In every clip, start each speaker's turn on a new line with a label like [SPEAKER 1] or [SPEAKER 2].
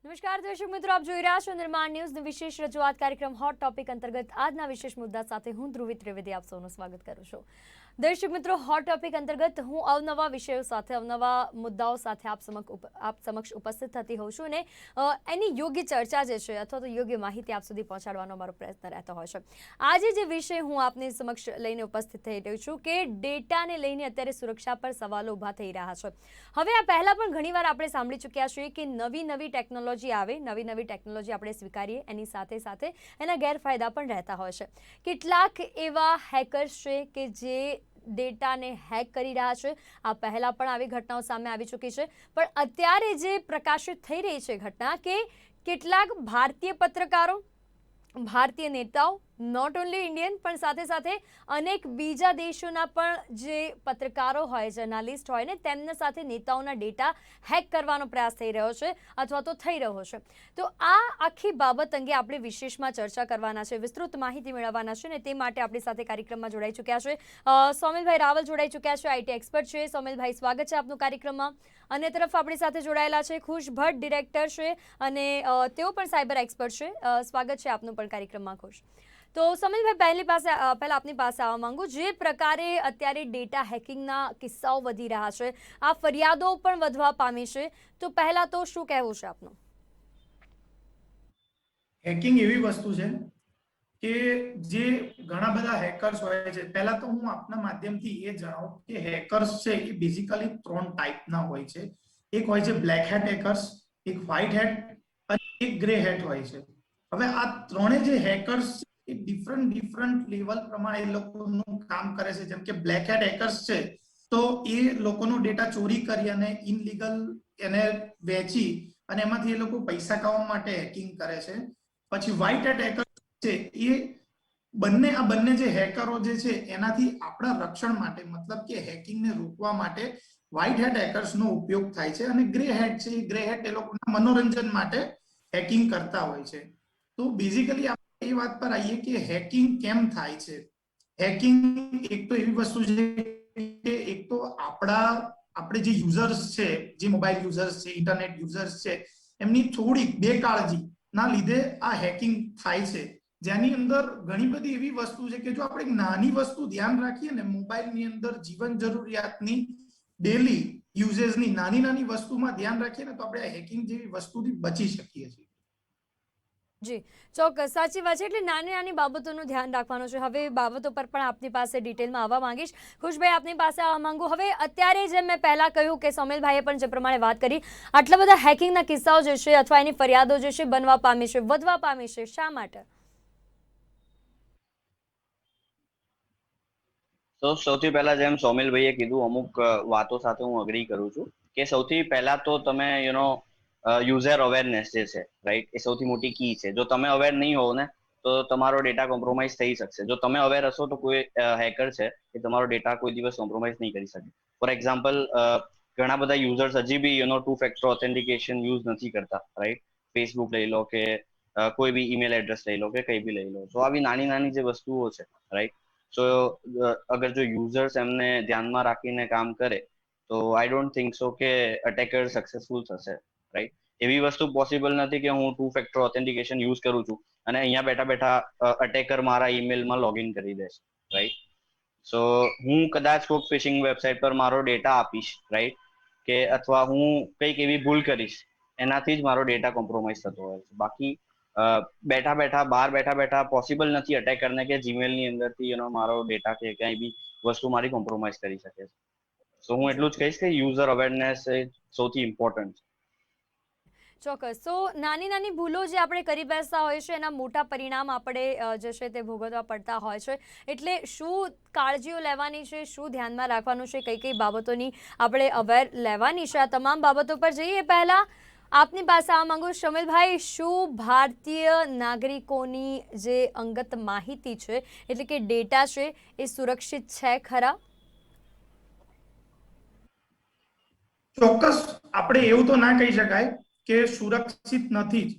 [SPEAKER 1] નમસ્કાર દર્શક મિત્રો, આપ જોઈ રહ્યા છો નિર્માણ ન્યૂઝની વિશેષ રજૂઆત કાર્યક્રમ હોટ ટોપિક અંતર્ગત આજના વિશેષ મુદ્દા સાથે હું ધ્રુવી ત્રિવેદી આપ સૌનું સ્વાગત કરું છું. દર્શક મિત્રો, હોટ ટોપિક અંતર્ગત હું અવનવા વિષયો સાથે અવનવા મુદ્દાઓ સાથે આપ સમક્ષ ઉપસ્થિત થતી હોઉં છું અને એની યોગ્ય ચર્ચા જે છે અથવા તો યોગ્ય માહિતી આપ સુધી પહોંચાડવાનો મારો પ્રયત્ન રહેતો હોય છે. આજે જે વિષય હું આપની સમક્ષ લઈને ઉપસ્થિત થઈ રહી છું કે ડેટાને લઈને અત્યારે સુરક્ષા પર સવાલો ઊભા થઈ રહ્યા છે. હવે આ પહેલા પણ ઘણીવાર આપણે સાંભળી ચૂક્યા છીએ કે નવી ટેકનોલોજી આવે, નવી ટેકનોલોજી આપણે સ્વીકારીએ, એની સાથે સાથે એના ગેરફાયદા પણ રહેતા હોય છે. કેટલાક એવા હેકર્સ છે કે જે ડેટાને હેક કરી રહ્યા છે. આ પહેલા પણ આવી ઘટનાઓ સામે આવી ચૂકી છે, પણ અત્યારે જે પ્રકાશિત થઈ રહી છે ઘટના કે કેટલાક ભારતીય પત્રકારો, ભારતીય નેતાઓ, નોટ ઓનલી ઇન્ડિયન પણ સાથે સાથે અનેક બીજા દેશોના પણ જે પત્રકારો હોય, જર્નાલિસ્ટ હોય ને, તેમના સાથે નેતાઓના ડેટા હેક કરવાનો પ્રયાસ થઈ રહ્યો છે અથવા તો થઈ રહ્યો છે. તો આ આખી બાબત અંગે આપણે વિશેષમાં ચર્ચા કરવાના છે, વિસ્તૃત માહિતી મેળવવાના છે ને તે માટે આપણી સાથે કાર્યક્રમમાં જોડાઈ ચૂક્યા છે સોમિલભાઈ રાવલ જોડાઈ ચૂક્યા છે, આઈટી એક્સપર્ટ છે. સોમિલભાઈ, સ્વાગત છે આપનું કાર્યક્રમમાં. અન્ય તરફ આપણી સાથે જોડાયેલા છે ખુશ ભટ્ટ, ડિરેક્ટર છે અને તેઓ પણ સાયબર એક્સપર્ટ છે. સ્વાગત છે આપનું પણ કાર્યક્રમમાં ખુશ. તો સમીલભાઈ, પહેલા આપની પાસે આવવા માંગુ, જે પ્રકારે અત્યારે ડેટા હેકિંગના કિસ્સાઓ વધી રહ્યા છે, આ ફરિયાદો પણ વધવા પામી છે, તો પહેલા તો શું કહેવું છે આપનું?
[SPEAKER 2] હેકિંગ એવી વસ્તુ છે કે જે ઘણા બધા હેકર્સ હોય છે. પહેલા તો હું આપના માધ્યમથી એ જણાવું કે હેકર્સ છે એ બેઝિકલી 3 ટાઈપના હોય છે. એક હોય છે બ્લેક હેટ હેકર્સ, એક વ્હાઇટ હેટ અને એક ગ્રે હેટ હોય છે. હવે આ ત્રણે જે હેકર્સ એ ડિફરન્ટ લેવલ પ્રમાણે એ લોકોનું કામ કરે છે. જેમ કે બ્લેક હેટ હેકર્સ છે તો એ લોકોનો ડેટા ચોરી કરી અને ઇનલીગલ એને વેચી અને એમાંથી એ લોકો પૈસા કમાવા માટે હેકિંગ કરે છે. પછી વ્હાઇટ હેટ હેકર છે એ બંને જે હેકરો જે છે એનાથી આપણા રક્ષણ માટે, મતલબ કે હેકિંગને રોકવા માટે વ્હાઇટ હેટ હેકર્સનો ઉપયોગ થાય છે. અને ગ્રે હેટ છે, ગ્રે હેટ એ લોકોના મનોરંજન માટે હેકિંગ કરતા હોય છે. તો બેઝિકલી આપણે એ વાત પર આવીએ કે હેકિંગ કેમ થાય છે. હેકિંગ એક તો એવી વસ્તુ છે કે એક તો આપણે જે યુઝર્સ છે, જે મોબાઈલ યુઝર્સ છે, ઇન્ટરનેટ યુઝર્સ છે, એમની થોડી બેકાળજી ના લીધે આ હેકિંગ થાય છે. જેની અંદર ઘણી બધી એવી વસ્તુ છે કે જો આપણે નાની વસ્તુ ધ્યાન રાખીએ ને, મોબાઈલની અંદર જીવન જરૂરિયાતની ડેલી યુઝેસની નાની વસ્તુમાં ધ્યાન રાખીએ ને, તો આપણે હેકિંગ જેવી વસ્તુથી બચી શકીએ છીએ.
[SPEAKER 1] જી, ચોક્કસ, સાચી વાત છે. એટલે નાની બાબતોનું ધ્યાન રાખવાનું છે. હવે બાબતો પર પણ આપની પાસે ડિટેલમાં આવવા માંગીશ. ખુશભાઈ, આપની પાસે આવવા માંગુ. હવે અત્યારે જેમ મેં પહેલા કહ્યું કે સોમિલભાઈએ પણ જે પ્રમાણે વાત કરી, આટલા બધા હેકિંગના કિસ્સાઓ જે છે અથવા એની ફરિયાદો જે છે બનવા પામી છે, વધવા પામી છે, શા માટે?
[SPEAKER 3] તો સૌથી પહેલા જેમ સોમિલભાઈએ કીધું, અમુક વાતો સાથે હું અગ્રી કરું છું કે સૌથી પહેલા તો તમે યુઝર અવેરનેસ જે છે, રાઈટ, એ સૌથી મોટી કી છે. જો તમે અવેર નહીં હોવ ને તો તમારો ડેટા કોમ્પ્રોમાઇઝ થઈ શકશે. જો તમે અવેર હશો તો કોઈ હેકર છે એ તમારો ડેટા કોઈ દિવસ કોમ્પ્રોમાઇઝ નહીં કરી શકે. ફોર એક્ઝામ્પલ, ઘણા બધા યુઝર્સ હજી બી ટુ ફેક્ટર ઓથેન્ટિકેશન યુઝ નથી કરતા, રાઈટ. ફેસબુક લઈ લો કે કોઈ બી ઈમેલ એડ્રેસ લઈ લો કે કઈ બી લઈ લો. તો આવી નાની જે વસ્તુઓ છે, રાઈટ. સો અગર જો યુઝર્સ એમને ધ્યાનમાં રાખીને કામ કરે તો આઈ ડોન્ટ થિંક સો કે અટેકર સક્સેસફુલ થશે, રાઈટ. એવી વસ્તુ પોસિબલ નથી કે હું 2 ફેક્ટર ઓથેન્ટિકેશન યુઝ કરું છું અને અહીંયા બેઠા અટેકર મારા ઈમેલમાં લોગિન કરી દેશે, રાઈટ. સો હું કદાચ કોઈક ફિશિંગ વેબસાઇટ પર મારો ડેટા આપીશ, રાઈટ, કે અથવા હું કંઈક એવી ભૂલ કરીશ, એનાથી જ મારો ડેટા કોમ્પ્રોમાઇઝ થતો હોય છે. બાકી બહાર બેઠા પોસિબલ નથી અટેકરને કે જીમેલ ની અંદરથી મારો ડેટા કે ક્યાંય બી વસ્તુ મારી કોમ્પ્રોમાઇઝ કરી શકે છે. સો હું એટલું જ કહીશ કે યુઝર અવેરનેસ એ સૌથી ઇમ્પોર્ટન્ટ છે.
[SPEAKER 1] ચોક્કસ. તો નાની ભૂલો જે આપણે કરી બેસતા હોય છે એના મોટા પરિણામ આપણે જે છે તે ભોગવવા પડતા હોય છે. એટલે શું કાળજીઓ લેવાની છે, શું ધ્યાનમાં રાખવાનું છે, કઈ બાબતોની આપણે અવેર લેવાની છે, આ તમામ બાબતો પર જઈએ પહેલા આપની પાસે આ માંગુ શમિલભાઈ, શું ભારતીય નાગરિકોની જે અંગત માહિતી છે એટલે કે ડેટા છે એ સુરક્ષિત છે ખરા?
[SPEAKER 2] ચોક્કસ આપણે એવું તો ના કહી શકાય કે સુરક્ષિત નથી જ,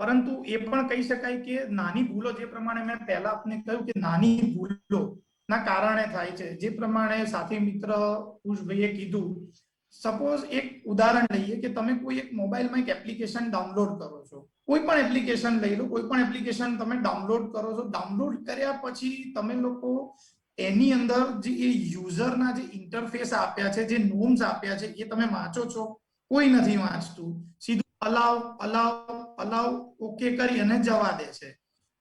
[SPEAKER 2] પરંતુ એ પણ કહી શકાય કે નાની ભૂલો, જે પ્રમાણે મેં પહેલા આપને કહ્યું કે નાની ભૂલો ના કારણે થાય છે. જે પ્રમાણે સાથી મિત્ર કુશભાઈએ કીધું સપોઝ એક ઉદાહરણ લઈએ કે તમે કોઈ એક મોબાઈલમાં એક એપ્લિકેશન ડાઉનલોડ કરો છો, કોઈ પણ એપ્લિકેશન લઈ લો, કોઈ પણ એપ્લિકેશન તમે ડાઉનલોડ કરો છો, ડાઉનલોડ કર્યા પછી તમે લોકો એની અંદર જે એ યુઝરના જે ઇન્ટરફેસ આપ્યા છે, જે નોર્મ્સ આપ્યા છે, એ તમે વાંચો છો? કોઈ નથી વાંચતું, સીધું અલાવ અલાવ અલાવ ઓકે કરી અને જવા દે છે.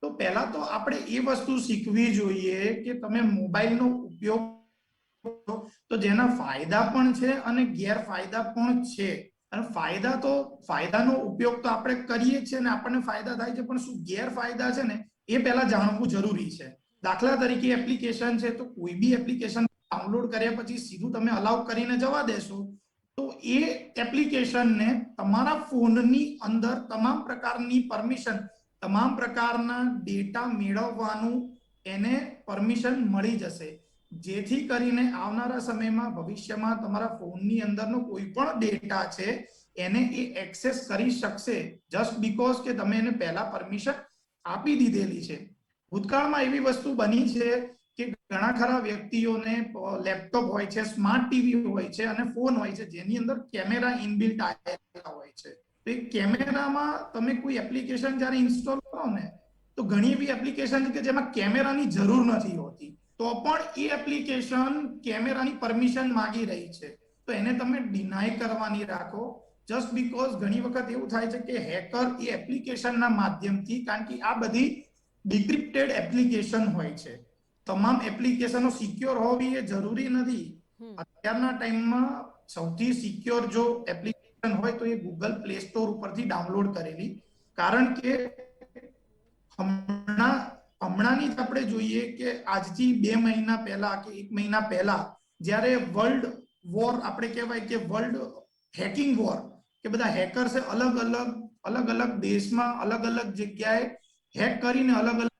[SPEAKER 2] તો પહેલા તો આપણે એ વસ્તુ શીખવી જોઈએ કે તમે મોબાઈલનો ઉપયોગ તો જેના ફાયદા પણ છે અને ગેરફાયદા પણ છે. અને ફાયદાનો ઉપયોગ તો આપણે કરીએ જ છે ને, આપણને ફાયદા થાય છે, પણ શું ગેરફાયદા છે ને એ પહેલા જાણવું જરૂરી છે. દાખલા તરીકે એપ્લિકેશન છે, તો કોઈ બી એપ્લિકેશન ડાઉનલોડ કર્યા પછી સીધું તમે અલાઉ કરીને જવા દેશો તો એ એપ્લિકેશનને તમારા ફોનની અંદર તમામ પ્રકારની પરમિશન, તમામ પ્રકારના ડેટા મેળવવાનું એને પરમિશન મળી જશે, જેથી કરીને આવનારા સમયમાં ભવિષ્યમાં તમારા ફોનની અંદરનો કોઈ પણ ડેટા છે એને એ એક્સેસ કરી શકશે, જસ્ટ બીકોઝ કે તમે એને પહેલા પરમિશન આપી દીધેલી છે. ભૂતકાળમાં એવી વસ્તુ બની છે કે ઘણા ખરા વ્યક્તિઓને લેપટોપ હોય છે, સ્માર્ટ ટીવી હોય છે અને ફોન હોય છે જેની અંદર કેમેરા ઇનબિલ્ટ આવેલા હોય છે. તો એ કેમેરામાં તમે કોઈ એપ્લિકેશન જ્યારે ઇન્સ્ટોલ કરો ને, તો ઘણી એવી એપ્લિકેશન છે કે જેમાં કેમેરાની જરૂર નથી હોતી, તો પણ એ એપ્લિકેશન કેમેરાની પરમિશન માંગી રહી છે, તો એને તમે ડિનાય કરવાની રાખો. જસ્ટ બીકોઝ ઘણી વખત એવું થાય છે કે હેકર એ એપ્લિકેશનના માધ્યમથી, કારણ કે આ બધી ડિક્રિપ્ટેડ એપ્લિકેશન હોય છે, તમામ એપ્લિકેશનો સિક્યોર હોવી એ જરૂરી નથી. અત્યારના ટાઈમમાં સૌથી સિક્યોર જો એપ્લિકેશન હોય તો એ ગૂગલ પ્લે સ્ટોર ઉપરથી ડાઉનલોડ કરેલી, કારણ કે હમણાંની જ આપણે જોઈએ કે આજથી 2 મહિના પહેલા કે 1 મહિના પહેલા જ્યારે વર્લ્ડ વોર આપણે કહેવાય કે વર્લ્ડ હેકિંગ વોર, કે બધા હેકર્સે અલગ અલગ દેશમાં અલગ અલગ જગ્યાએ હેક કરીને અલગ અલગ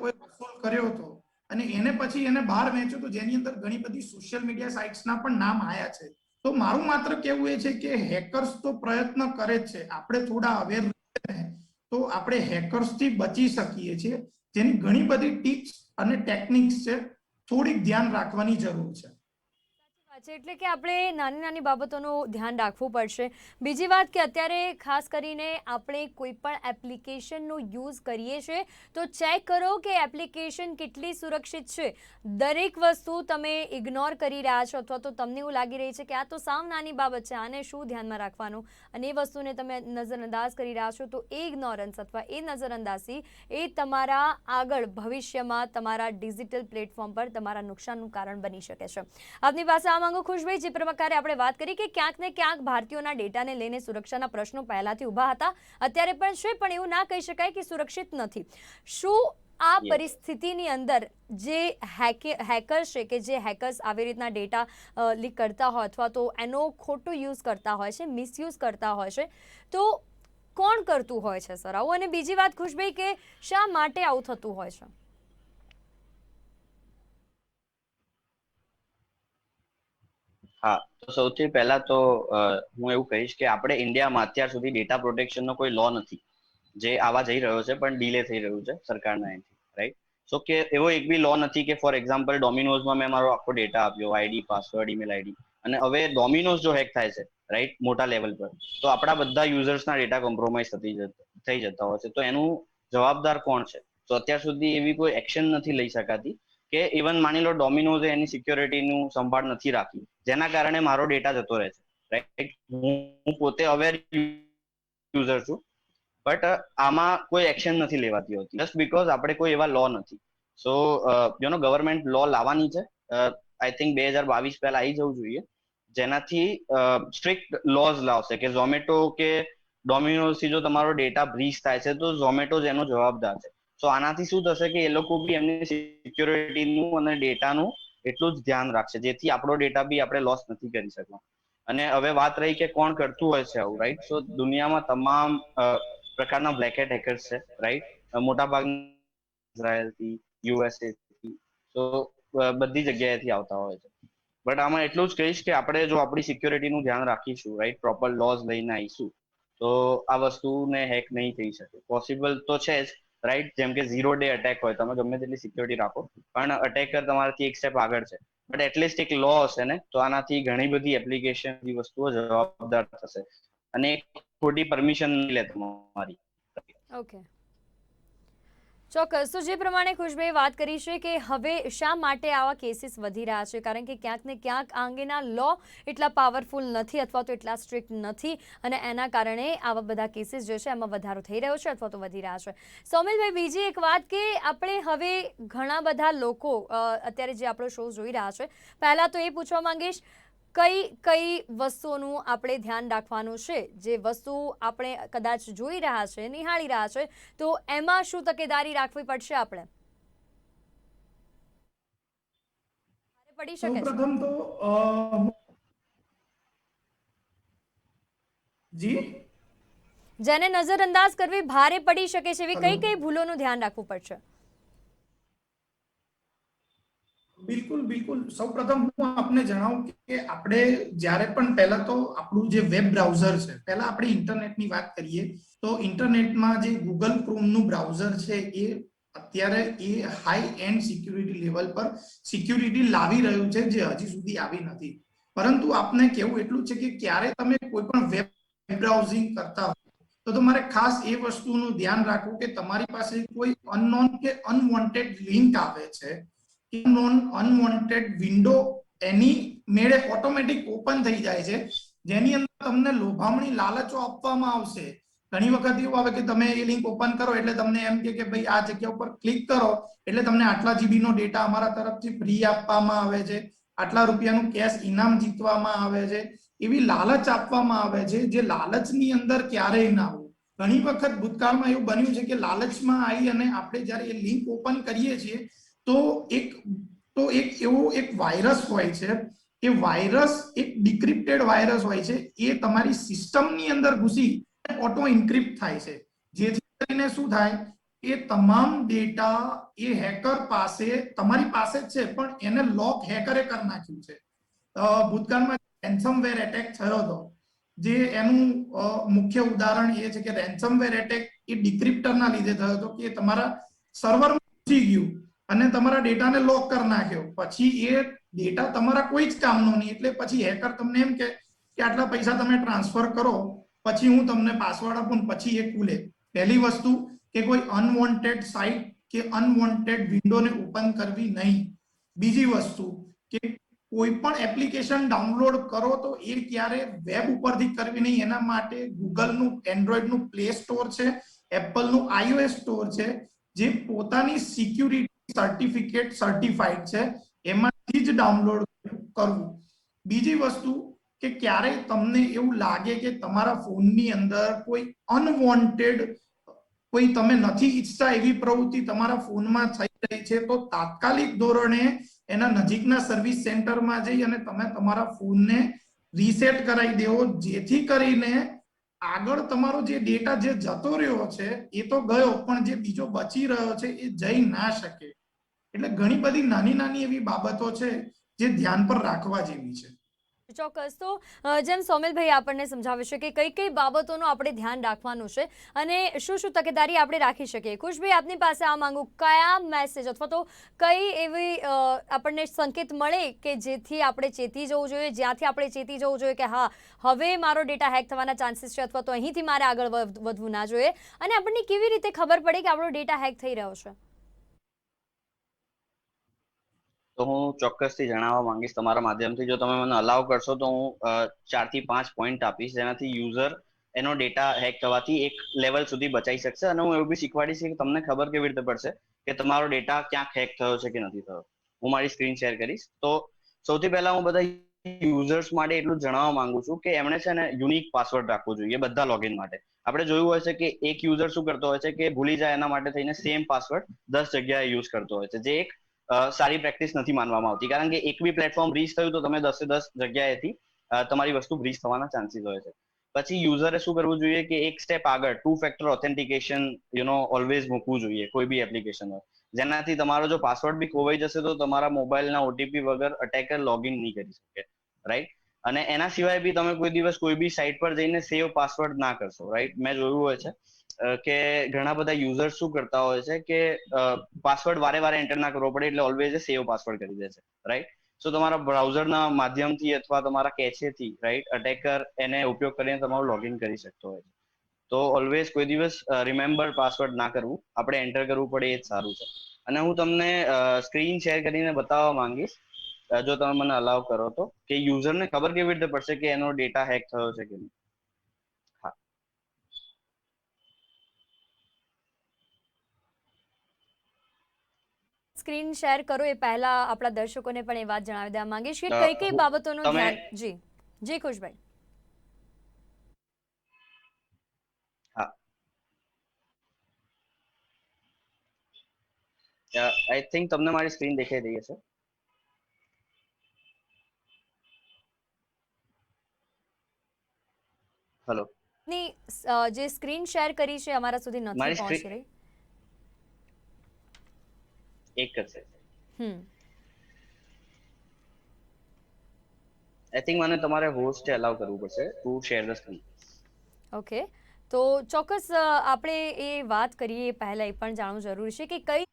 [SPEAKER 2] વસૂલ કર્યો હતો અને એને પછી એને બહાર વેચ્યો, તો જેની અંદર ઘણી બધી સોશિયલ મીડિયા સાઇટ્સના પણ નામ આયા છે. તો મારું માત્ર કહેવું એ છે કે હેકર્સ તો પ્રયત્ન કરે જ છે, આપણે થોડા અવેર રહીએ તો આપણે હેકર્સથી બચી શકીએ છીએ, જેની ઘણી બધી ટિપ્સ અને ટેકનિક્સ છે, થોડીક ધ્યાન રાખવાની જરૂર છે.
[SPEAKER 1] એટલે કે આપણે નાની નાની બાબતોનું ધ્યાન રાખવું પડશે. બીજી વાત કે અત્યારે ખાસ કરીને આપણે કોઈ પણ એપ્લિકેશનનો યુઝ કરીએ છીએ તો ચેક કરો કે એપ્લિકેશન કેટલી સુરક્ષિત છે. દરેક વસ્તુ તમે ઇગ્નોર કરી રહ્યા છો અથવા તો તમને એવું લાગી રહી છે કે આ તો સાવ નાની બાબત છે, આને શું ધ્યાનમાં રાખવાનું, અને એ વસ્તુને તમે નજરઅંદાજ કરી રહ્યા છો, તો એ ઇગ્નોરન્સ અથવા એ નજરઅંદાઝી એ તમારા આગળ ભવિષ્યમાં તમારા ડિજિટલ પ્લેટફોર્મ પર તમારા નુકસાનનું કારણ બની શકે છે. આપની પાસે ખુશભાઈ, જે પ્રકારે આપણે વાત કરી કે ક્યાંક ને ક્યાંક ભારતીયોના ડેટાને લઈને સુરક્ષાના પ્રશ્નો પહેલાથી ઊભા હતા, અત્યારે પણ છે, પણ એવું ના કહી શકાય કે સુરક્ષિત નથી. શું આ પરિસ્થિતિની અંદર જે હેકર્સ છે, કે જે હેકર્સ આવી રીતના ડેટા લીક કરતા હોય અથવા તો એનો ખોટો યુઝ કરતા હોય છે, મિસયુઝ કરતા હોય છે, તો કોણ કરતું હોય છે સર આવું? અને બીજી વાત ખુશભાઈ કે શા માટે આવું થતું હોય છે?
[SPEAKER 3] હા, તો સૌથી પહેલા તો હું એવું કહીશ કે આપણે ઇન્ડિયામાં અત્યાર સુધી ડેટા પ્રોટેક્શનનો કોઈ લો નથી, જે આવા જઈ રહ્યો છે પણ ડીલે થઈ રહ્યું છે સરકારના એન્ડથી, રાઈટ? સો કે એવો એક બી લો નથી કે ફોર એક્ઝામ્પલ ડોમિનોઝમાં મેં મારો આખો ડેટા આપ્યો, આઈડી, પાસવર્ડ, ઈમેલ આઈડી, અને હવે ડોમિનોઝ જો હેક થાય છે, રાઈટ, મોટા લેવલ પર, તો આપણા બધા યુઝર્સના ડેટા કોમ્પ્રોમાઇઝ થઈ જતા હોય છે, તો એનું જવાબદાર કોણ છે? તો અત્યાર સુધી એવી કોઈ એક્શન નથી લઈ શકાતી કે ઇવન માની લો ડોમિનોઝે એની સિક્યોરિટીનું સંભાળ નથી રાખી, જેના કારણે મારો ડેટા જતો રહે છે, રાઈટ? હું પોતે અવેર યુઝર છું, બટ આમાં કોઈ એક્શન નથી લેવાતી હોતી, જસ્ટ બીકોઝ આપણે કોઈ એવા લો નથી. સો ગવર્મેન્ટ લો લાવવાની છે, આઈ થિંક 2022 પહેલા આવી જવું જોઈએ, જેનાથી સ્ટ્રિક્ટ લોઝ લાવશે કે ઝોમેટો કે ડોમિનોઝથી જો તમારો ડેટા બ્રીચ થાય છે તો ઝોમેટો જ એનો જવાબદાર છે. સો આનાથી શું થશે કે એ લોકો બી એમની સિક્યોરિટીનું અને ડેટાનું એટલું જ ધ્યાન રાખશે, જેથી આપણો ડેટા બી આપણે લોસ નથી કરી શકતા. અને હવે વાત રહી કે કોણ કરતું હોય છે આવું, રાઈટ? સો દુનિયામાં તમામ પ્રકારના બ્લેક હેટ હેકર્સ છે, રાઈટ? મોટા ભાગના ઇઝરાયલથી, યુએસએથી, તો બધી જગ્યાએથી આવતા હોય છે. બટ આમાં એટલું જ કહીશ કે આપણે જો આપણી સિક્યોરિટીનું ધ્યાન રાખીશું, રાઈટ, પ્રોપર લોઝ લઈને આવીશું, તો આ વસ્તુને હેક નહીં થઈ શકે. પોસિબલ તો છે જ, રાઈટ? જેમ કે 0 ડે અટેક હોય, તમે ગમે તેટલી સિક્યોરિટી રાખો, પણ અટેકર તમારાથી એક સ્ટેપ આગળ છે, બટ એટલીસ્ટ એક લો હશે ને તો આનાથી ઘણી બધી એપ્લિકેશન વસ્તુઓ જવાબદાર થશે અને ખોટી પરમિશન નહીં લે તમારી.
[SPEAKER 1] ઓકે, ચોક્કસ. તો જે પ્રમાણે ખુશભાઈ વાત કરી છે કે હવે શા માટે આવા કેસીસ વધી રહ્યા છે, કારણ કે ક્યાંક ને ક્યાંક આ અંગેના લો એટલા પાવરફુલ નથી અથવા તો એટલા સ્ટ્રિક્ટ નથી, અને એના કારણે આવા બધા કેસીસ જે છે એમાં વધારો થઈ રહ્યો છે અથવા તો વધી રહ્યા છે. સૌમિલભાઈ, બીજી એક વાત કે આપણે હવે ઘણા બધા લોકો અત્યારે જે આપણો શો જોઈ રહ્યા છે, પહેલાં તો એ પૂછવા માંગીશ કઈ કઈ વસ્તુઓનું આપણે ધ્યાન રાખવાનું છે, જે વસ્તુ આપણે કદાચ જોઈ રહ્યા છે, નિહાળી રહ્યા છે, તો એમાં શું તકેદારી રાખવી પડશે આપણે? પડી શકે છે
[SPEAKER 2] સૌપ્રથમ તો જી
[SPEAKER 1] જેને નજરઅંદાજ કરવી ભારે પડી શકે છે, એવી કઈ કઈ ભૂલોનું ધ્યાન રાખવું પડશે?
[SPEAKER 2] બિલકુલ બિલકુલ. સૌપ્રથમ હું આપને જણાવું કે આપણે જ્યારે પણ પહેલા તો આપણું જે વેબ બ્રાઉઝર છે, પહેલા આપણે ઇન્ટરનેટની વાત કરીએ તો ઇન્ટરનેટમાં જે ગૂગલ ક્રોમનું બ્રાઉઝર છે એ અત્યારે એ હાઈ એન્ડ સિક્યુરિટી લેવલ પર સિક્યુરિટી લાવી રહ્યું છે, જે હજી સુધી આવી નથી. પરંતુ આપને કેવું એટલું છે કે ક્યારે તમે કોઈ પણ વેબ બ્રાઉઝિંગ કરતા હો તો તમારે ખાસ એ વસ્તુનું ધ્યાન રાખવું કે તમારી પાસે કોઈ અનનોન કે અનવોન્ટેડ લિંક આવે છે, અનવોન્ટેડ વિન્ડો એની મેળે ઓટોમેટિક ઓપન થઈ જાય છે, જેની અંદર તમને લોભામણી લાલચો આપવામાં આવશે. ઘણી વખત એવું આવે કે તમે એ લિંક ઓપન કરો એટલે તમને એમ કે ભાઈ આ જગ્યા ઉપર ક્લિક કરો એટલે તમને આટલા જીબી નો ડેટા અમારા તરફથી ફ્રી આપવામાં આવે છે, આટલા રૂપિયાનું કેશ ઇનામ જીતવામાં આવે છે, એવી લાલચ આપવામાં આવે છે, જે લાલચની અંદર ક્યારેય ના હોય. ઘણી વખત ભૂતકાળમાં એવું બન્યું છે કે લાલચમાં આવી અને આપણે જ્યારે એ લિંક ઓપન કરીએ છીએ તો એક એવો એક વાયરસ હોય છે, એ વાયરસ એક ડિક્રિપ્ટેડ વાયરસ હોય છે, એ તમારી સિસ્ટમની અંદર ઘૂસી ઓટો ઇન્ક્રિપ્ટ થાય છે, જેથી કરીને શું થાય એ તમામ ડેટા એ હેકર પાસે તમારી પાસે જ છે પણ એને લોક હેકરે કરી નાખ્યું છે. ભૂતકાળમાં રેન્સમવેર એટેક થયો હતો, જે એનું મુખ્ય ઉદાહરણ એ છે કે રેન્સમવેર એટેક એ ડિક્રિપ્ટરના લીધે થયો હતો કે તમારા સર્વરમાં ઘૂસી ગયું અને તમારા ડેટાને લોક કરી નાખ્યો. પછી એ ડેટા તમારા કોઈ જ કામનો નહીં, એટલે પછી હેકર તમને એમ કે આટલા પૈસા તમે ટ્રાન્સફર કરો પછી હું તમને પાસવર્ડ આપું પછી એ ખુલે. પહેલી વસ્તુ કે કોઈ અનવોન્ટેડ સાઇટ કે અનવોન્ટેડ વિન્ડોને ઓપન કરવી નહીં. બીજી વસ્તુ કે કોઈ પણ એપ્લિકેશન ડાઉનલોડ કરો તો એ ક્યારે વેબ ઉપરથી કરવી નહીં. એના માટે ગૂગલનું એન્ડ્રોઈડનું પ્લે સ્ટોર છે, એપલનું iOS સ્ટોર છે, જે પોતાની સિક્યુરિટી સર્ટિફિકેટ સર્ટિફાઈડ છે, એમાંથી જ ડાઉનલોડ કરવું. બીજી વસ્તુ કે ક્યારેય તમને એવું લાગે કે તમારા ફોનની અંદર કોઈ અનવોન્ટેડ કોઈ તમે નથી ઈચ્છતા એવી પ્રવૃત્તિ તમારા ફોનમાં થઈ રહી છે તો તાત્કાલિક ધોરણે એના નજીકના સર્વિસ સેન્ટરમાં જઈ અને તમે તમારા ફોનને રીસેટ કરાવી દેવો, જેથી કરીને આગળ તમારો જે ડેટા જે જતો રહ્યો છે એ તો ગયો પણ જે બીજો બચી રહ્યો છે એ જઈ ના શકે. એટલે ઘણી બધી નાની નાની એવી બાબતો છે જે ધ્યાન પર રાખવા જેવી છે.
[SPEAKER 1] ચોક્કસ. તો જેમ સૌમિલભાઈ આપણને સમજાવે છે કે કઈ કઈ બાબતોનું આપણે ધ્યાન રાખવાનું છે અને શું શું તકેદારી આપણે રાખી શકીએ. ખુશભાઈ, આપની પાસે આ માંગુ કયા મેસેજ અથવા તો કઈ એવી આપણને સંકેત મળે કે જેથી આપણે ચેતી જવું જોઈએ, જ્યાંથી આપણે ચેતી જવું જોઈએ કે હા હવે મારો ડેટા હેક થવાના ચાન્સીસ છે અથવા તો અહીંથી મારે આગળ વધવું ના જોઈએ, અને આપણને કેવી રીતે ખબર પડે કે આપણો ડેટા હેક થઈ રહ્યો છે?
[SPEAKER 3] તો હું ચોક્કસથી જણાવવા માંગીશ તમારા માધ્યમથી. જો તમે મને અલાવ કરશો તો હું 4 થી 5 પોઈન્ટ આપીશ જેનાથી યુઝર એનો ડેટા હેક થવાથી એક લેવલ સુધી બચાવી શકશે, અને હું એવું બી શીખવાડીશ કે તમને ખબર કેવી રીતે પડશે કે તમારો ડેટા ક્યાંક હેક થયો છે કે નથી થયો. હું મારી સ્ક્રીન શેર કરીશ. તો સૌથી પહેલા હું બધા યુઝર્સ માટે એટલું જણાવવા માંગુ છું કે એમણે છે ને યુનિક પાસવર્ડ રાખવો જોઈએ બધા લોગિન માટે. આપણે જોયું હોય છે કે એક યુઝર શું કરતો હોય છે કે ભૂલી જાય એના માટે થઈને સેમ પાસવર્ડ 10 જગ્યાએ યુઝ કરતો હોય છે, જે એક સારી પ્રેક્ટિસ નથી માનવામાં આવતી, કારણ કે એક બી પ્લેટફોર્મ બ્રીચ થયું તો તમે 10 જગ્યાએથી તમારી વસ્તુ બ્રીચ થવાના ચાન્સીસ હોય છે. પછી યુઝરે શું કરવું જોઈએ કે એક સ્ટેપ આગળ 2 ફેક્ટર ઓથેન્ટિકેશન ઓલવેઝ મૂકવું જોઈએ કોઈ બી એપ્લિકેશન હોય, જેનાથી તમારો જો પાસવર્ડ બી ખોવાઈ જશે તો તમારા મોબાઈલના ઓટીપી વગર અટેકર લોગિન નહીં કરી શકે, રાઈટ. અને એના સિવાય બી તમે કોઈ દિવસ કોઈ બી સાઇટ પર જઈને સેવ પાસવર્ડ ના કરશો, રાઈટ. મેં જોયું હોય છે કે ઘણા બધા યુઝર્સ શું કરતા હોય છે કે પાસવર્ડ વારે વારે એન્ટર ના કરવો પડે એટલે ઓલવેઝ સેવ પાસવર્ડ કરી દે છે, રાઈટ. સો તમારા બ્રાઉઝરના માધ્યમથી અથવા તમારા કેચેથી રાઈટ અટેકર એને ઉપયોગ કરીને તમારું લોગિન કરી શકતો હોય છે. તો ઓલવેઝ કોઈ દિવસ રિમેમ્બર પાસવર્ડ ના કરવું, આપણે એન્ટર કરવું પડે એ જ સારું છે. અને હું તમને સ્ક્રીન શેર કરીને બતાવવા માંગીશ, જો તમે મને અલાવ કરો તો, કે યુઝરને ખબર કેવી રીતે પડશે કે એનો ડેટા હેક થયો છે કે નહીં. હા,
[SPEAKER 1] સ્ક્રીન શેર કરો એ પહેલા આપણા દર્શકોને પણ એ વાત જણાવી દેવા માંગીશ કે કઈ કઈ બાબતોનું
[SPEAKER 3] તમે
[SPEAKER 1] ધ્યાન. જી જી ખુશભાઈ.
[SPEAKER 3] હા, આઈ થિંક તમને મારી સ્ક્રીન દેખાઈ રહી હશે. હેલો,
[SPEAKER 1] ની જે સ્ક્રીન શેર કરી છે અમારા સુધી નથી
[SPEAKER 3] મારી
[SPEAKER 1] પહોંચી
[SPEAKER 3] સ્ક્રીન
[SPEAKER 1] રહી.
[SPEAKER 3] એક જ છે.
[SPEAKER 1] હમ
[SPEAKER 3] આઈ થિંક મને તમારે હોસ્ટે અલાવ કરવું પડશે two share the screen.
[SPEAKER 1] Okay, તો ચોક્કસ આપણે એ વાત કરીએ એ પહેલાં એ પણ જાણવું જરૂરી છે કે કઈ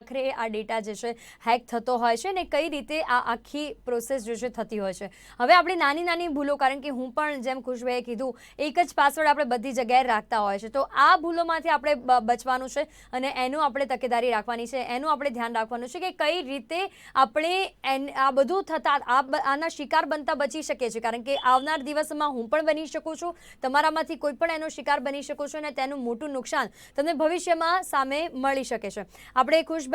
[SPEAKER 1] આખરે આ ડેટા જે છે હેક થતો હોય છે ને કઈ રીતે આ આખી પ્રોસેસ જે છે થતી હોય છે. હવે આપણે નાની નાની ભૂલો, કારણ કે હું પણ જેમ ખુશભાઈએ કીધું એક જ પાસવર્ડ આપણે બધી જગ્યાએ રાખતા હોય છે, તો આ ભૂલોમાંથી આપણે બચવાનું છે અને એનું આપણે તકેદારી રાખવાની છે, એનું આપણે ધ્યાન રાખવાનું છે કે કઈ રીતે આપણે આ બધું થતાં આના શિકાર બનતા બચી શકીએ છીએ. કારણ કે આવનાર દિવસમાં હું પણ બની શકું છું, તમારામાંથી કોઈ પણ એનો શિકાર બની શકો છો અને તેનું મોટું નુકસાન તમને ભવિષ્યમાં સામે મળી શકે છે. આપણે ખુશભાઈની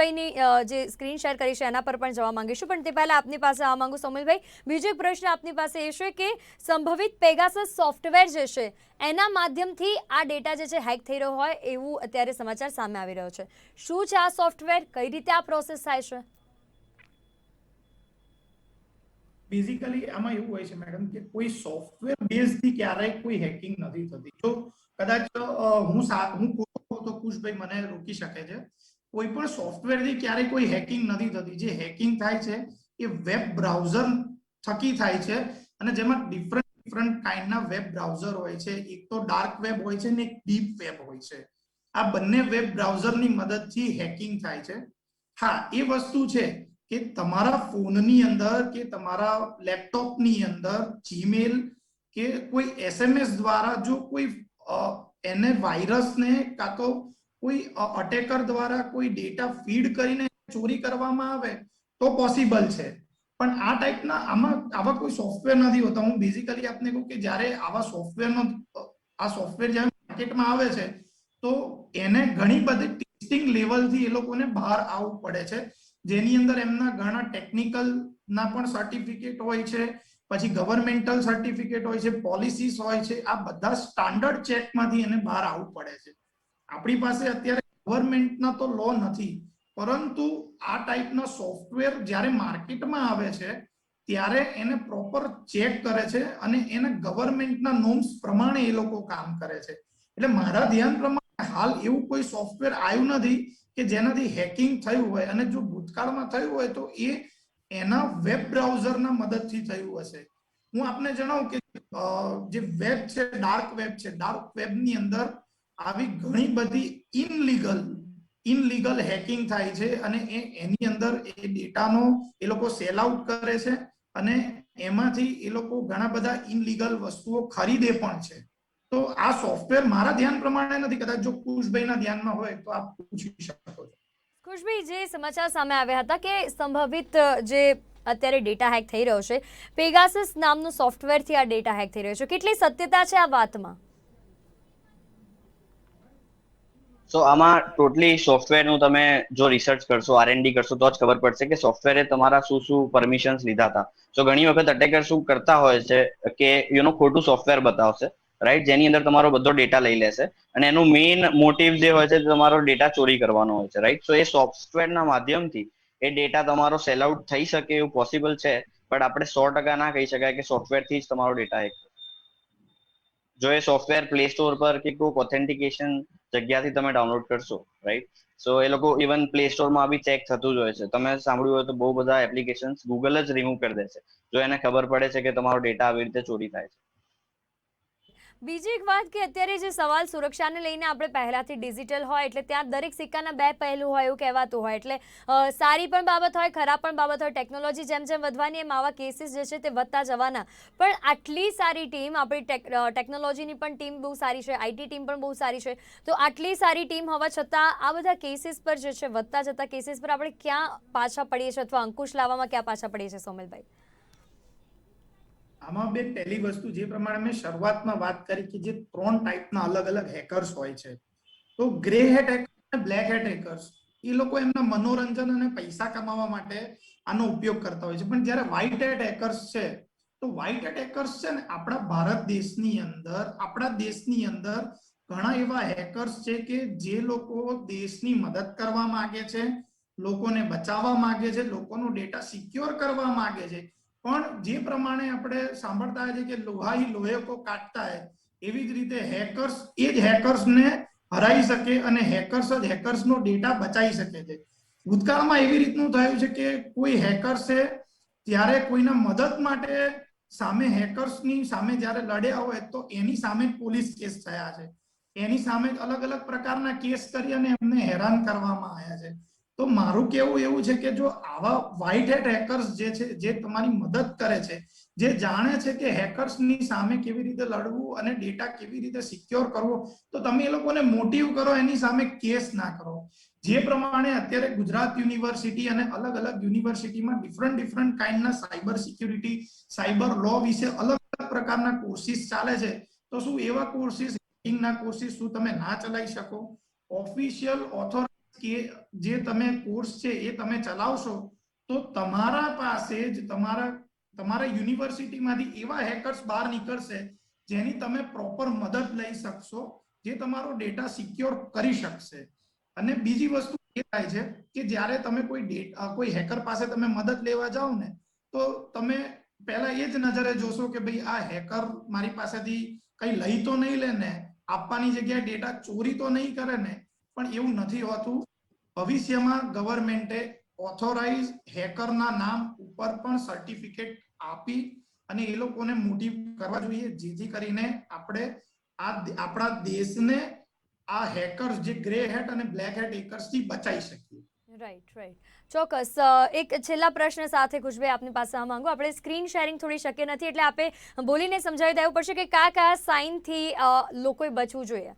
[SPEAKER 1] જે સ્ક્રીન શેર કરી છે એના પર પણ જવા માંગીશું, પણ તે પહેલાં આપની પાસે આવવા માંગુ સોમિલભાઈ. બીજો એક પ્રશ્ન આપની પાસે એ છે કે સંભવિત પેગાસસ સોફ્ટવેર જે છે એના માધ્યમથી આ ડેટા જે છે હેક થઈ રહ્યો હોય એવું અત્યારે સમાચાર સામે આવી રહ્યો છે. શું છે આ સોફ્ટવેર, કઈ રીતે આ પ્રોસેસ થાય છે?
[SPEAKER 2] બેઝિકલી આમાં એવું હોય છે મેડમ કે કોઈ સોફ્ટવેર બેઝથી ક્યારેય કોઈ હેકિંગ નથી થતી. જો કદાચ હું કહું તો કુશભાઈ મને રોકી શકે છે. કોઈ પણ સોફ્ટવેરથી ક્યારેય કોઈ હેકિંગ નથી થતી. જે હેકિંગ થાય છે એ વેબ બ્રાઉઝર થકી થાય છે, અને જેમાં ડિફરન્ટ કાઇન્ડના વેબ બ્રાઉઝર હોય છે. એક તો ડાર્ક વેબ હોય છે ને એક ડીપ વેબ હોય છે. આ બંને વેબ બ્રાઉઝરની મદદથી હેકિંગ થાય છે. હા, એ વસ્તુ છે કે તમારા ફોનની અંદર કે તમારા લેપટોપની અંદર જીમેલ કે કોઈ એસએમએસ દ્વારા જો કોઈ એને વાયરસને કાં તો કોઈ અટેકર દ્વારા કોઈ ડેટા ફીડ કરીને ચોરી કરવામાં આવે તો પોસિબલ છે. પણ આ ટાઈપના આવા કોઈ સોફ્ટવેર નથી હોતા. હું બેઝિકલી આપને કહું કે જ્યારે આવા સોફ્ટવેર જ્યારે માર્કેટમાં આવે છે તો એને ઘણી બધી ટેસ્ટિંગ લેવલથી એ લોકોને બહાર આવવું પડે છે, જેની અંદર એમના ઘણા ટેકનિકલ ના પણ સર્ટિફિકેટ હોય છે, પછી ગવર્મેન્ટલ સર્ટિફિકેટ હોય છે, પોલિસીસ હોય છે. આ બધા સ્ટાન્ડર્ડ ચેકમાંથી એને બહાર આવવું પડે છે. આપણી પાસે અત્યારે ગવર્મેન્ટના તો લો નથી, પરંતુ આ ટાઈપના સોફ્ટવેર જ્યારે માર્કેટમાં આવે છે ત્યારે એને પ્રોપર ચેક કરે છે અને એને ગવર્મેન્ટના નોર્મ્સ પ્રમાણે એ લોકો કામ કરે છે. એટલે મારા ધ્યાન પ્રમાણે હાલ એવું કોઈ સોફ્ટવેર આવ્યું નથી કે જેનાથી હેકિંગ થયું હોય, અને જો ભૂતકાળમાં થયું હોય તો એ એના વેબ બ્રાઉઝરના મદદથી થયું હશે. હું આપને જણાવું કે જે વેબ છે, ડાર્ક વેબ છે, ડાર્ક વેબની અંદર આવી ઘણી બધી ઇનલીગલ હેકિંગ થાય છે, અને એની અંદર એ ડેટાનો એ લોકો સેલ આઉટ કરે છે અને એમાંથી એ લોકો ઘણા બધા ઇનલીગલ વસ્તુઓ ખરીદે પણ છે. તો આ સોફ્ટવેર મારા ધ્યાન પ્રમાણે નથી, કદાચ જો કુશભાઈના ધ્યાનમાં હોય તો આપ પૂછી શકો છો.
[SPEAKER 1] ખુશભાઈ, જે સમાચાર સામે આવ્યા હતા કે સંભવિત જે અત્યારે ડેટા હેક થઈ રહ્યો છે, પેગાસસ નામનું સોફ્ટવેરથી આ ડેટા હેક થઈ રહ્યો છે, કેટલી સત્યતા છે આ વાતમાં?
[SPEAKER 3] સો આમાં ટોટલી સોફ્ટવેરનું તમે જો રિસર્ચ કરશો, R&D કરશો તો જ ખબર પડશે કે સોફ્ટવેરે તમારા શું શું પરમિશન્સ લીધા હતા. સો ઘણી વખત અટેકર શું કરતા હોય છે કે ખોટું સોફ્ટવેર બતાવશે, રાઈટ, જેની અંદર તમારો બધો ડેટા લઈ લેશે અને એનું મેઇન મોટિવ જે હોય છે તમારો ડેટા ચોરી કરવાનો હોય છે, રાઈટ. સો એ સોફ્ટવેરના માધ્યમથી એ ડેટા તમારો સેલ આઉટ થઈ શકે એવું પોસિબલ છે, પણ આપણે 100% ના કહી શકાય કે સોફ્ટવેરથી જ તમારો ડેટા હેક. જો એ સોફ્ટવેર પ્લે સ્ટોર પર કે કોઈક ઓથેન્ટિકેશન જગ્યાથી તમે ડાઉનલોડ કરશો, રાઈટ, સો એ લોકો ઇવન પ્લે સ્ટોરમાં બી ચેક થતું જ હોય છે. તમે સાંભળ્યું હોય તો બહુ બધા એપ્લિકેશન ગૂગલ જ રિમૂવ કરી દે છે જો એને ખબર પડે છે કે તમારો ડેટા આવી રીતે ચોરી થાય છે.
[SPEAKER 1] બીજી એક વાત કે અત્યારે જે સવાલ સુરક્ષાને લઈને આપણે પહેલાથી ડિજિટલ હોય એટલે ત્યાં દરેક સિક્કાના બે પહેલું હોય એવું કહેવાતું હોય એટલે સારી પણ બાબત હોય ખરાબ પણ બાબત હોય ટેકનોલોજી જેમ જેમ વધવાની એમ આવા કેસીસ જે છે તે વધતા જવાના પણ આટલી સારી ટીમ આપણી ટેકનોલોજીની પણ ટીમ બહુ સારી છે આઈટી ટીમ પણ બહુ સારી છે તો આટલી સારી ટીમ હોવા છતાં આ બધા કેસીસ પર જે છે વધતા જતા કેસીસ પર આપણે ક્યાં પાછા પડીએ છીએ અથવા અંકુશ લાવવામાં ક્યાં પાછા પડીએ છીએ સોમિલભાઈ?
[SPEAKER 2] આમાં બે પહેલી વસ્તુ જે પ્રમાણે મેં શરૂઆતમાં વાત કરી કે જે 3 ટાઈપના અલગ અલગ હેકર્સ હોય છે, તો ગ્રે હેટ હેકર્સ અને બ્લેક હેટ હેકર્સ એ લોકો એમના મનોરંજન અને પૈસા કમાવા માટે આનો ઉપયોગ કરતા હોય છે. પણ જ્યારે વ્હાઇટ હેટ હેકર્સ છે, તો વ્હાઇટ હેટ હેકર્સ છે ને આપણા ભારત દેશની અંદર ઘણા એવા હેકર્સ છે કે જે લોકો દેશની મદદ કરવા માંગે છે, લોકોને બચાવવા માંગે છે, લોકોનો ડેટા સિક્યોર કરવા માંગે છે, પણ જે પ્રમાણે આપણે સાંભળતા હોય છે કે લોહા હી લોહે કો કાટતા હૈ, એવી જ રીતે હેકર્સ એ જ હેકર્સને હરાઈ શકે અને હેકર્સ જ હેકર્સનો ડેટા બચાવી શકે છે. ભૂતકાળમાં એવી રીતનું થયું છે કે કોઈ હેકર્સે ત્યારે કોઈના મદદ માટે સામે હેકર્સની સામે જ્યારે લડ્યા હોય તો એની સામે પોલીસ કેસ થયા છે, એની સામે અલગ અલગ પ્રકારના કેસ કરી અને એમને હેરાન કરવામાં આવ્યા છે. તો મારું કેવું એવું છે કે જો આવા વ્હાઇટ હેટ હેકર્સ જે છે જે તમારી મદદ કરે છે, જે જાણે છે કે હેકર્સની સામે કેવી રીતે લડવું અને ડેટા કેવી રીતે સિક્યોર કરવો, તો તમે એ લોકોને મોટિવ કરો, એની સામે કેસ ના કરો. જે પ્રમાણે અત્યારે ગુજરાત યુનિવર્સિટી અને અલગ અલગ યુનિવર્સિટીમાં ડિફરન્ટ કાઇન્ડના સાયબર સિક્યુરિટી, સાયબર લો વિશે અલગ અલગ પ્રકારના કોર્સિસ ચાલે છે, તો શું એવા કોર્સિસ ના કોર્સિસ શું તમે ના ચલાવી શકો? ઓફિશિયલ ઓથોર કે જે તમે કોર્સ છે એ તમે ચલાવશો તો તમારા પાસે જ તમારા યુનિવર્સિટીમાંથી એવા હેકર્સ બહાર નીકળશે જેની તમે પ્રોપર મદદ લઈ શકશો, જે તમારો ડેટા સિક્યોર કરી શકશે. અને બીજી વસ્તુ એ થાય છે કે જ્યારે તમે કોઈ હેકર પાસે તમે મદદ લેવા જાઓ ને, તો તમે પહેલા એ જ નજરે જોશો કે ભાઈ આ હેકર મારી પાસેથી કઈ લઈ તો નહીં લે ને, આપવાની જગ્યાએ ડેટા ચોરી તો નહીં કરે ને, પણ એવું નથી હોતું. ભવિષ્યમાં ગવર્મેન્ટે ઓથોરાઇઝ હેકરના નામ ઉપર પણ સર્ટિફિકેટ આપી અને એ લોકોને મોટિવ કરવા જોઈએ, જેથી કરીને આપણે આપણા દેશને આ હેકર્સ જે ગ્રે હેટ અને બ્લેક હેટ હેકર્સથી બચાવી શકીએ.
[SPEAKER 1] રાઈટ. ચોક્કસ. એક છેલ્લા પ્રશ્ન સાથે ખુશભાઈ આપની પાસે આ માંગુ, આપણે સ્ક્રીન શેરિંગ થોડી શક્ય નથી એટલે આપે બોલીને સમજાવી દેવું પડશે કે કયા સાઇનથી લોકોએ બચવું જોઈએ.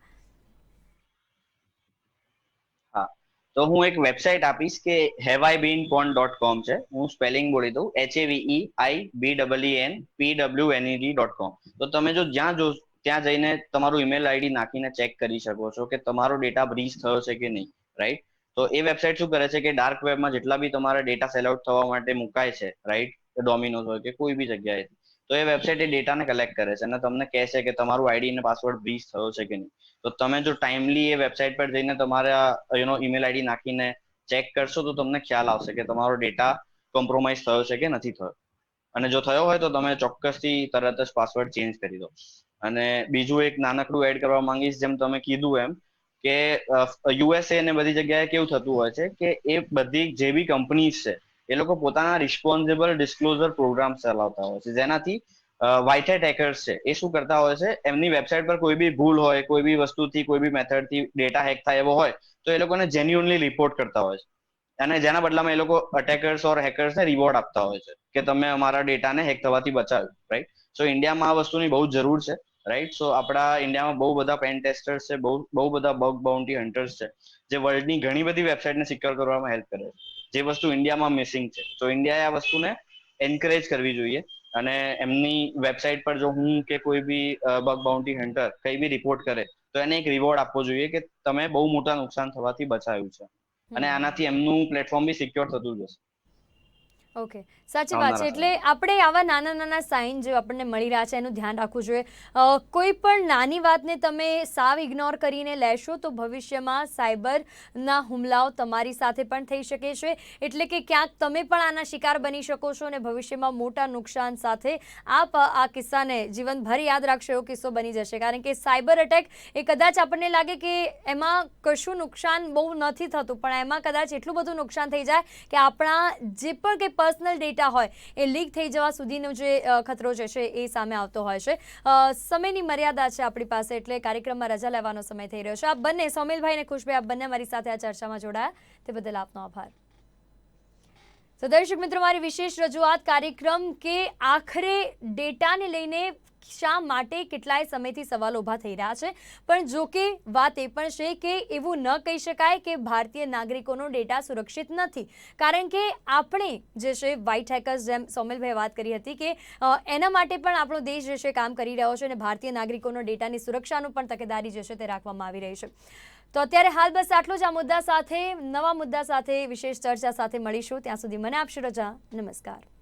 [SPEAKER 3] હા, તો હું એક વેબસાઇટ આપીશ કે haveibeenpwned.com છે. હું સ્પેલિંગ બોલી દઉં, HAVEIBEENPWNED.com. તો તમે ત્યાં જઈને તમારું ઈમેલ આઈડી નાખીને ચેક કરી શકો છો કે તમારો ડેટા બ્રીચ થયો છે કે નહીં, રાઈટ? તો એ વેબસાઇટ શું કરે છે કે ડાર્ક વેબમાં જેટલા બી તમારા ડેટા સેલ આઉટ થવા માટે મુકાય છે, રાઈટ, ડોમિનોઝ હોય કે કોઈ બી જગ્યાએ, તો એ વેબસાઇટ એ ડેટાને કલેક્ટ કરે છે અને તમને કહે છે કે તમારું આઈડી અને પાસવર્ડ બ્રીચ થયો છે કે નહીં. તો તમે જો ટાઈમલી એ વેબસાઇટ પર જઈને તમારા ઈમેલ આઈડી નાખીને ચેક કરશો તો તમને ખ્યાલ આવશે કે તમારો ડેટા કોમ્પ્રોમાઇઝ થયો છે કે નથી થયો. અને જો થયો હોય તો તમે ચોક્કસથી તરત જ પાસવર્ડ ચેન્જ કરી દો. અને બીજું એક નાનકડું એડ કરવા માંગીશ, જેમ તમે કીધું એમ કે યુએસએ ને બધી જગ્યાએ કેવું થતું હોય છે કે એ બધી જે બી કંપનીઝ છે એ લોકો પોતાના રિસ્પોન્સિબલ ડિસ્ક્લોઝર પ્રોગ્રામ ચલાવતા હોય છે, જેનાથી વ્હાઇટ હેટ હેકર્સ છે એ શું કરતા હોય છે, એમની વેબસાઇટ પર કોઈ બી ભૂલ હોય, કોઈ બી વસ્તુથી, કોઈ બી મેથડથી ડેટા હેક થાય એવો હોય તો એ લોકોને જેન્યુઅનલી રિપોર્ટ કરતા હોય છે અને જેના બદલામાં એ લોકો અટેકર્સ ઓર હેકર્સને રિવોર્ડ આપતા હોય છે કે તમે અમારા ડેટાને હેક થવાથી બચાવ્યું, રાઈટ? સો ઇન્ડિયામાં આ વસ્તુની બહુ જરૂર છે, રાઈટ? સો આપણા ઇન્ડિયામાં બહુ બધા પેન ટેસ્ટર્સ છે, બહુ બધા બગ બાઉન્ટી હન્ટર્સ છે, જે વર્લ્ડની ઘણી બધી વેબસાઇટને સિક્યોર કરવામાં હેલ્પ કરે છે, જે વસ્તુ ઇન્ડિયામાં મિસિંગ છે. તો ઇન્ડિયાએ આ વસ્તુને એન્કરેજ કરવી જોઈએ અને એમની વેબસાઇટ પર જો હું કે કોઈ બી બગ બાઉન્ટી હન્ટર કઈ બી રિપોર્ટ કરે તો એને એક રિવોર્ડ આપવો જોઈએ કે તમે બહુ મોટા નુકસાન થવાથી બચાવ્યું છે અને આનાથી એમનું પ્લેટફોર્મ બી સિક્યોર થતું જશે.
[SPEAKER 1] ઓકે, સાચી વાત છે. એટલે આપણે આવા નાના સાઇન જે આપણને મળી રહ્યા છે એનું ધ્યાન રાખવું જોઈએ. કોઈ પણ નાની વાતને તમે સાવ ઇગ્નોર કરીને લેશો તો ભવિષ્યમાં સાયબરના હુમલાઓ તમારી સાથે પણ થઈ શકે છે, એટલે કે ક્યાંક તમે પણ આના શિકાર બની શકો છો અને ભવિષ્યમાં મોટા નુકસાન સાથે આપ આ કિસ્સાને જીવનભર યાદ રાખશો એવો કિસ્સો બની જશે. કારણ કે સાયબર અટેક એ કદાચ આપણને લાગે કે એમાં કશું નુકસાન બહુ નથી થતું, પણ એમાં કદાચ એટલું બધું નુકસાન થઈ જાય કે આપણા જે પણ કંઈ પર્સનલ ડેટા હોય એ લીક થઈ જવા સુધીનો જે ખતરો જે છે એ સામે આવતો હોય છે. સમયની મર્યાદા છે આપણી પાસે, એટલે કાર્યક્રમમાં રજા લેવાનો સમય થઈ રહ્યો છે. આપ બંને, સોમિલભાઈ અને ખુશભાઈ, આપ બંને મારી સાથે આ ચર્ચામાં જોડાયા તે બદલ આપનો આભાર. તો દર્શક મિત્રો, મારી વિશેષ રજૂઆત કાર્યક્રમ કે આખરે ડેટાને લઈને શા માટે કેટલાય સમયથી સવાલો ઊભા થઈ રહ્યા છે, પણ જો કે વાત એ પણ છે કે એવું ન કહી શકાય કે ભારતીય નાગરિકોનો ડેટા સુરક્ષિત નથી, કારણ કે આપણે જે છે વ્હાઇટ હેકર્સ, જેમ સોમિલભાઈએ વાત કરી હતી કે એના માટે પણ આપણો દેશ જે છે કામ કરી રહ્યો છે અને ભારતીય નાગરિકોનો ડેટાની સુરક્ષાનું પણ તકેદારી જે છે તે રાખવામાં આવી રહી છે. તો અત્યારે હાલ બસ આટલું જ. આ મુદ્દા સાથે, નવા મુદ્દા સાથે, વિશેષ ચર્ચા સાથે મળીશું. ત્યાં સુધી મને આપશો રજા. નમસ્કાર.